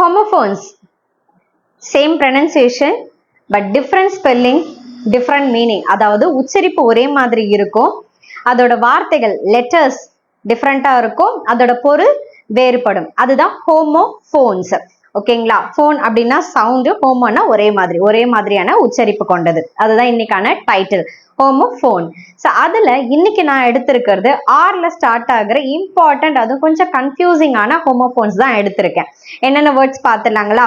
Homophones same pronunciation but different spelling different meaning. அதாவது உச்சரிப்பு ஒரே மாதிரி இருக்கும், அதோட வார்த்தைகள் லெட்டர்ஸ் டிஃப்ரெண்டா இருக்கும், அதோட பொருள் வேறுபடும். அதுதான் ஹோமோஃபோன்ஸ். ஓகேங்களா? ஃபோன் அப்படின்னா சவுண்டு, ஹோமோனா ஒரே மாதிரியான உச்சரிப்பு கொண்டது. அதுதான் இன்னைக்கான டைட்டில், ஹோமோஃபோன். ஸோ அதுல இன்னைக்கு நான் எடுத்திருக்கிறது ஆர்ல ஸ்டார்ட் ஆகுற இம்பார்ட்டன்ட், அதுவும் கொஞ்சம் கன்ஃபியூசிங்கான ஹோமோஃபோன்ஸ் தான் எடுத்திருக்கேன். என்னென்ன வேர்ட்ஸ் பார்த்துலாங்களா?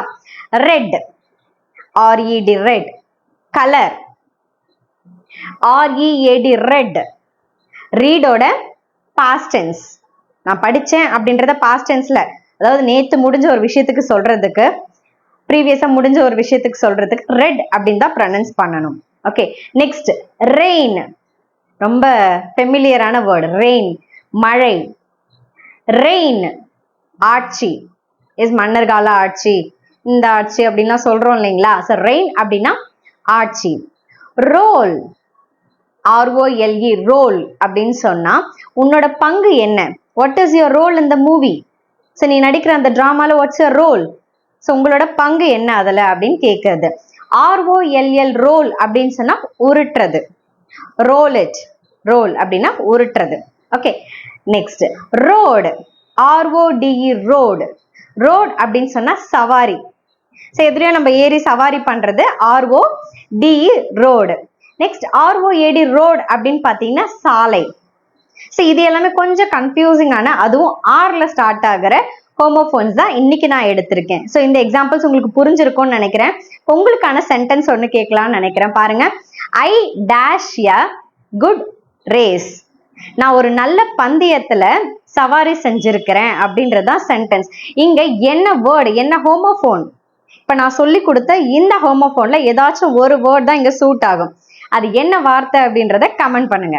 Red, RED red. Colour, READ red. ரீடோட பாஸ்ட் டென்ஸ், நான் படிச்சேன் அப்படின்றத பாஸ்ட் டென்ஸ்ல, அதாவது நேத்து முடிஞ்ச ஒரு விஷயத்துக்கு சொல்றதுக்கு, ப்ரீவியஸா முடிஞ்ச ஒரு விஷயத்துக்கு சொல்றதுக்கு ரெட் அப்படின்னு தான் ப்ரொனன்ஸ் பண்ணணும். Okay, next rain. ரொம்ப ஃபெமிலியரான வேர்டு ரெயின், மழை. ரெயின், ஆட்சி, இஸ் மன்னர் கால ஆட்சி, இந்த ஆட்சி அப்படின்லாம் சொல்றோம் இல்லைங்களா? ஸோ ரெயின் அப்படின்னா ஆட்சி. ரோல், ROLE ரோல் அப்படின்னு சொன்னா உன்னோட பங்கு என்ன? What is your role in the movie? So நீ நடிக்கிற அந்த டிராமால வாட்ஸ் யுவர் ரோல்? ஸோ உங்களோட பங்கு என்ன அதுல அப்படின்னு கேட்கறது. ROLL ரோல் அப்படின்னு சொன்னா உருட்டுறது. ரோல் இட், ரோல் அப்படின்னா உருட்டுறது. Okay, next road, RODE road. Rode அப்படின்னு சொன்னா சவாரி. ஸோ எதிரையோ நம்ம ஏறி சவாரி பண்றது RODE road. Next ROAD road அப்படின்னு பார்த்தீங்கன்னா சாலை. ஸோ இது எல்லாமே கொஞ்சம் கன்ஃபியூசிங்கான, அதுவும் ஆர்ல ஸ்டார்ட் ஆகிற ஹோமோஃபோன்ஸ் தான் இன்னைக்கு நான் எடுத்திருக்கேன். ஸோ இந்த எக்ஸாம்பிள்ஸ் உங்களுக்கு புரிஞ்சிருக்கும்னு நினைக்கிறேன். உங்களுக்கான சென்டென்ஸ் ஒன்று கேட்கலாம்னு நினைக்கிறேன். பாருங்க, I dash a good race. நான் ஒரு நல்ல பந்தயத்துல சவாரி செஞ்சிருக்கிறேன் அப்படின்றதான் சென்டென்ஸ். இங்க என்ன வேர்டு, என்ன ஹோமோஃபோன்? இப்ப நான் சொல்லி கொடுத்த இந்த ஹோமோஃபோன்ல ஏதாச்சும் ஒரு வேர்ட் தான் இங்க சூட் ஆகும். அது என்ன வார்த்தை அப்படின்றத கமெண்ட் பண்ணுங்க.